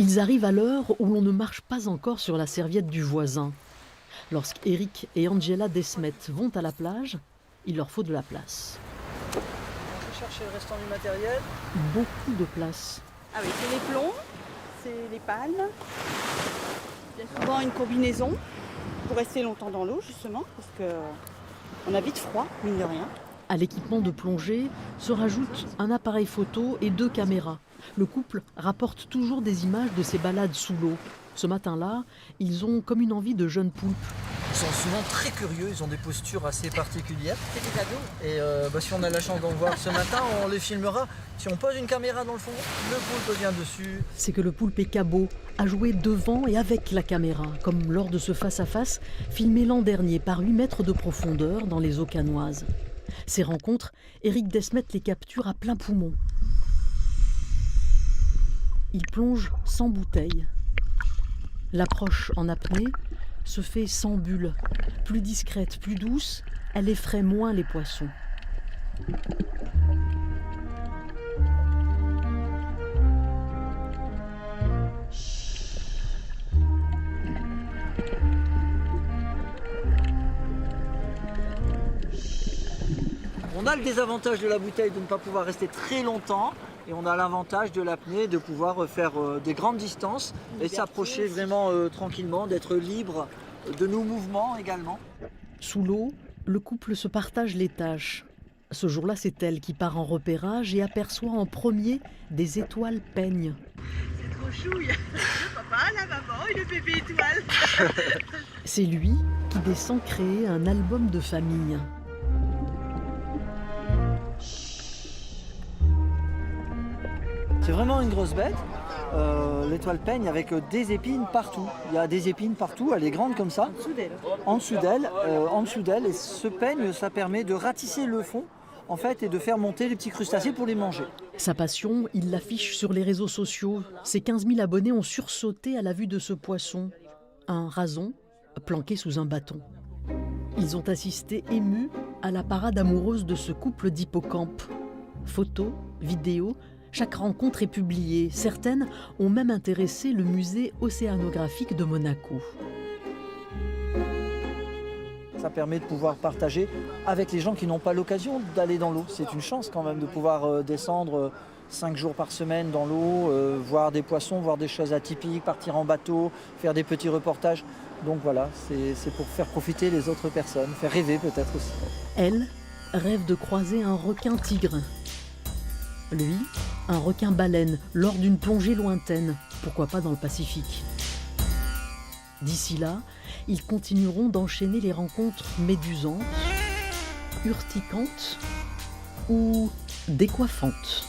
Ils arrivent à l'heure où l'on ne marche pas encore sur la serviette du voisin. Lorsqu'Éric et Angela Desmet vont à la plage, il leur faut de la place. On va chercher le restant du matériel. Beaucoup de place. Ah oui, c'est les plombs, c'est les palmes. Il y a souvent une combinaison pour rester longtemps dans l'eau justement, parce qu'on a vite froid, mine de rien. À l'équipement de plongée se rajoute un appareil photo et 2 caméras. Le couple rapporte toujours des images de ces balades sous l'eau. Ce matin-là, ils ont comme une envie de jeunes poulpes. Ils sont souvent très curieux, ils ont des postures assez particulières. C'est des ados. Et si on a la chance d'en voir ce matin, on les filmera. Si on pose une caméra dans le fond, le poulpe vient dessus. C'est que le poulpe est cabot, a joué devant et avec la caméra, comme lors de ce face-à-face filmé l'an dernier par 8 mètres de profondeur dans les eaux canoises. Ces rencontres, Éric Desmet les capture à plein poumon. Il plonge sans bouteille. L'approche en apnée se fait sans bulle. Plus discrète, plus douce, elle effraie moins les poissons. On a le désavantage de la bouteille de ne pas pouvoir rester très longtemps. Et on a l'avantage de l'apnée de pouvoir faire des grandes distances et s'approcher vraiment tranquillement, d'être libre de nos mouvements également. Sous l'eau, le couple se partage les tâches. Ce jour-là, c'est elle qui part en repérage et aperçoit en premier des étoiles peignes. C'est trop chouille. Le papa, la maman et le bébé étoile. C'est lui qui descend créer un album de famille. C'est vraiment une grosse bête, l'étoile peigne avec des épines partout. Il y a des épines partout, elle est grande comme ça. En dessous d'elle. Et ce peigne, ça permet de ratisser le fond en fait, et de faire monter les petits crustacés pour les manger. Sa passion, il l'affiche sur les réseaux sociaux. Ses 15 000 abonnés ont sursauté à la vue de ce poisson. Un rason planqué sous un bâton. Ils ont assisté émus à la parade amoureuse de ce couple d'hippocampes. Photos, vidéos, chaque rencontre est publiée. Certaines ont même intéressé le musée océanographique de Monaco. Ça permet de pouvoir partager avec les gens qui n'ont pas l'occasion d'aller dans l'eau. C'est une chance quand même de pouvoir descendre 5 jours par semaine dans l'eau, voir des poissons, voir des choses atypiques, partir en bateau, faire des petits reportages. Donc voilà, c'est pour faire profiter les autres personnes, faire rêver peut-être aussi. Elle rêve de croiser un requin-tigre. Lui, un requin-baleine lors d'une plongée lointaine, pourquoi pas dans le Pacifique. D'ici là, ils continueront d'enchaîner les rencontres médusantes, urticantes ou décoiffantes.